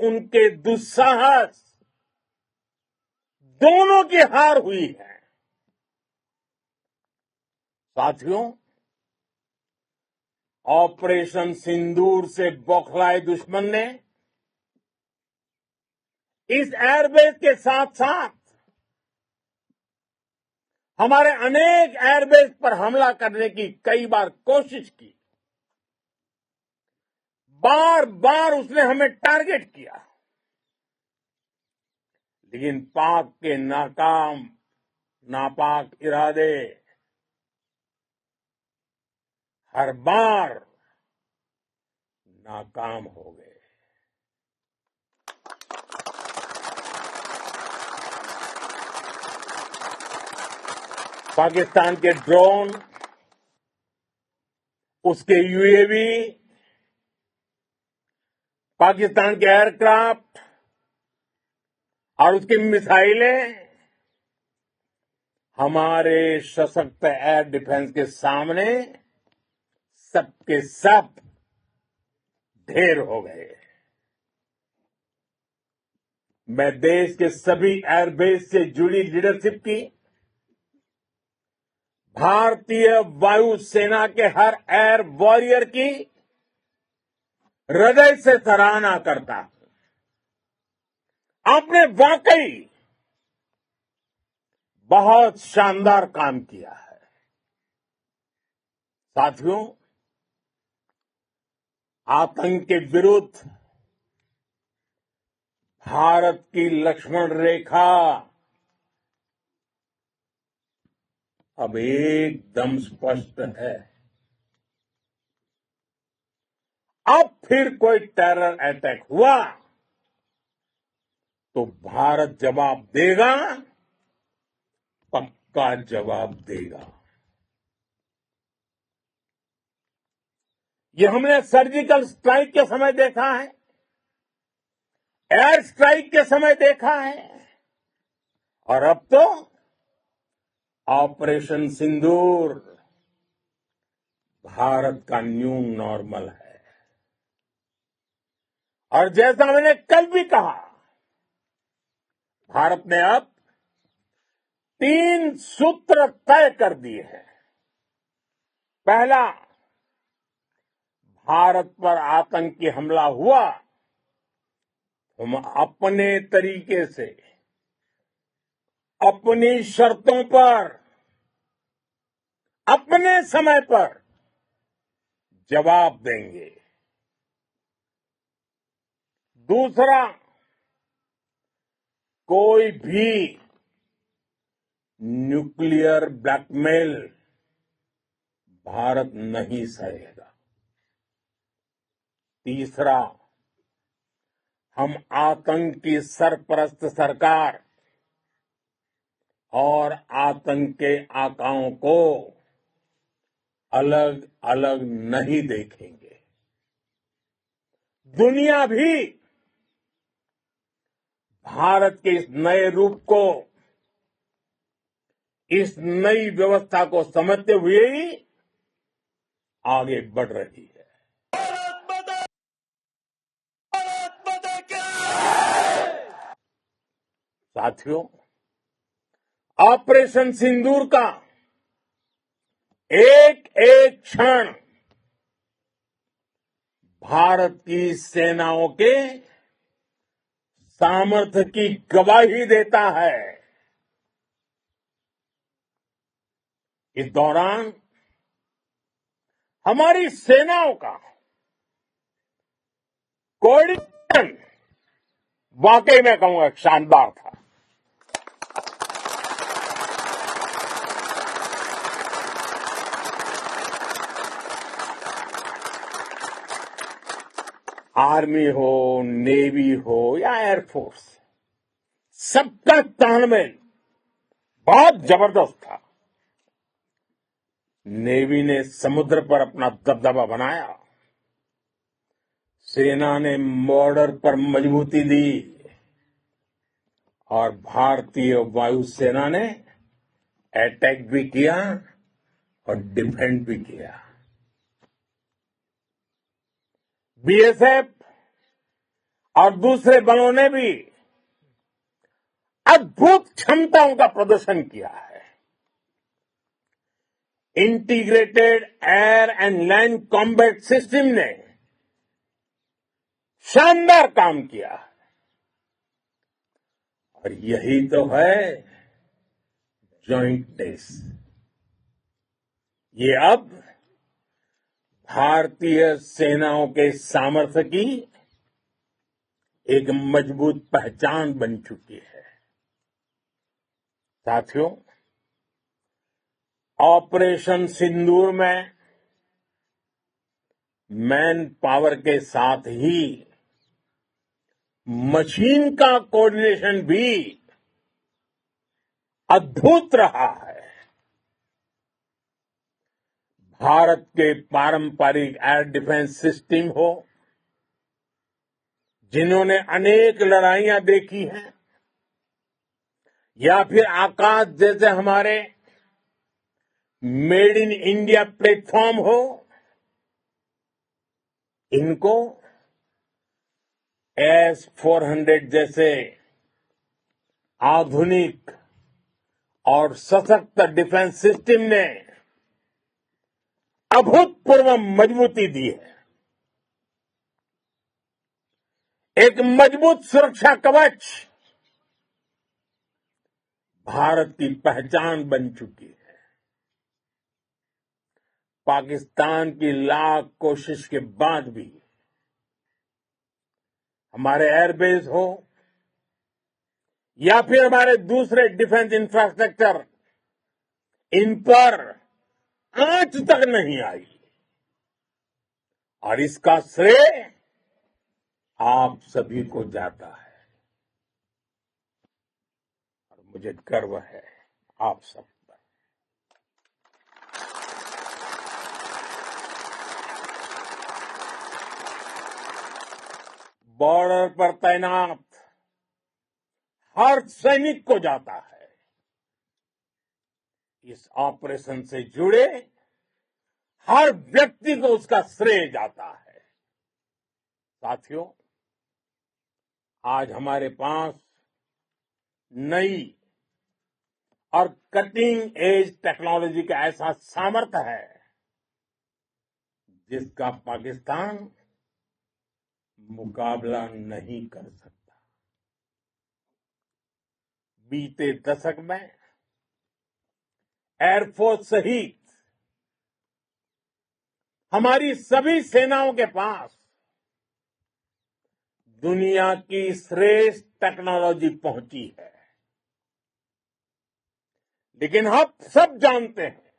उनके दुस्साहस दोनों की हार हुई है। साथियों, ऑपरेशन सिंदूर से बौखलाए दुश्मन ने इस एयरबेस के साथ साथ हमारे अनेक एयरबेस पर हमला करने की कई बार कोशिश की। बार बार उसने हमें टारगेट किया, लेकिन पाक के नापाक इरादे हर बार नाकाम हो गए। पाकिस्तान के ड्रोन, उसके यूएवी, पाकिस्तान के एयरक्राफ्ट और उसकी मिसाइलें हमारे सशक्त एयर डिफेंस के सामने सबके सब ढेर हो गए। मैं देश के सभी एयरबेस से जुड़ी लीडरशिप की, भारतीय वायुसेना के हर एयर वॉरियर की हृदय से सराहना करता हूं। आपने वाकई बहुत शानदार काम किया है। साथियों, आतंक के विरुद्ध भारत की लक्ष्मण रेखा अब एकदम स्पष्ट है। अब फिर कोई टेरर अटैक हुआ तो भारत जवाब देगा, पक्का जवाब देगा। ये हमने सर्जिकल स्ट्राइक के समय देखा है, एयर स्ट्राइक के समय देखा है, और अब तो ऑपरेशन सिंदूर भारत का न्यू नॉर्मल है। और जैसा मैंने कल भी कहा, भारत ने अब 3 सूत्र तय कर दिए हैं। पहला, भारत पर आतंकी हमला हुआ, हम अपने तरीके से, अपनी शर्तों पर, अपने समय पर जवाब देंगे। दूसरा, कोई भी न्यूक्लियर ब्लैकमेल भारत नहीं सहेगा। तीसरा, हम आतंक की सरपरस्त सरकार और आतंक के आकाओं को अलग अलग नहीं देखेंगे। दुनिया भी भारत के इस नए रूप को, इस नई व्यवस्था को समझते हुए ही आगे बढ़ रही है। साथियों, ऑपरेशन सिंदूर का एक एक क्षण भारत की सेनाओं के सामर्थ्य की गवाही देता है। इस दौरान हमारी सेनाओं का कोऑर्डिनेशन वाकई में कहूंगा शानदार था। आर्मी हो, नेवी हो या एयरफोर्स, सबका तालमेल बहुत जबरदस्त था। नेवी ने समुद्र पर अपना दबदबा बनाया, सेना ने बॉर्डर पर मजबूती दी और भारतीय वायुसेना ने अटैक भी किया और डिफेंड भी किया। बीएसएफ और दूसरे बलों ने भी अद्भुत क्षमताओं का प्रदर्शन किया है। Integrated air and land combat system ने शानदार काम किया है। और यही तो है जॉइंटनेस। ये अब भारतीय सेनाओं के सामर्थ्य की एक मजबूत पहचान बन चुकी है। साथियों, ऑपरेशन सिंदूर में मैन पावर के साथ ही मशीन का कोऑर्डिनेशन भी अद्भुत रहा है। भारत के पारंपरिक एयर डिफेंस सिस्टम हो, जिन्होंने अनेक लड़ाइयां देखी हैं, या फिर आकाश जैसे हमारे मेड इन इंडिया प्लेटफॉर्म हो, इनको S-400 जैसे आधुनिक और सशक्त डिफेंस सिस्टम ने अभूतपूर्व मजबूती दी है। एक मजबूत सुरक्षा कवच भारत की पहचान बन चुकी है। पाकिस्तान की लाख कोशिश के बाद भी हमारे एयरबेस हो या फिर हमारे दूसरे डिफेंस इंफ्रास्ट्रक्चर, इन पर आंच तक नहीं आई। और इसका श्रेय आप सभी को जाता है। और मुझे गर्व है आप सब पर। बॉर्डर पर तैनात हर सैनिक को जाता है। इस ऑपरेशन से जुड़े हर व्यक्ति को उसका श्रेय जाता है। साथियों, आज हमारे पास नई और कटिंग एज टेक्नोलॉजी का ऐसा सामर्थ्य है जिसका पाकिस्तान मुकाबला नहीं कर सकता। बीते दशक में एयरफोर्स सहित हमारी सभी सेनाओं के पास दुनिया की श्रेष्ठ टेक्नोलॉजी पहुंची है। लेकिन हम सब जानते हैं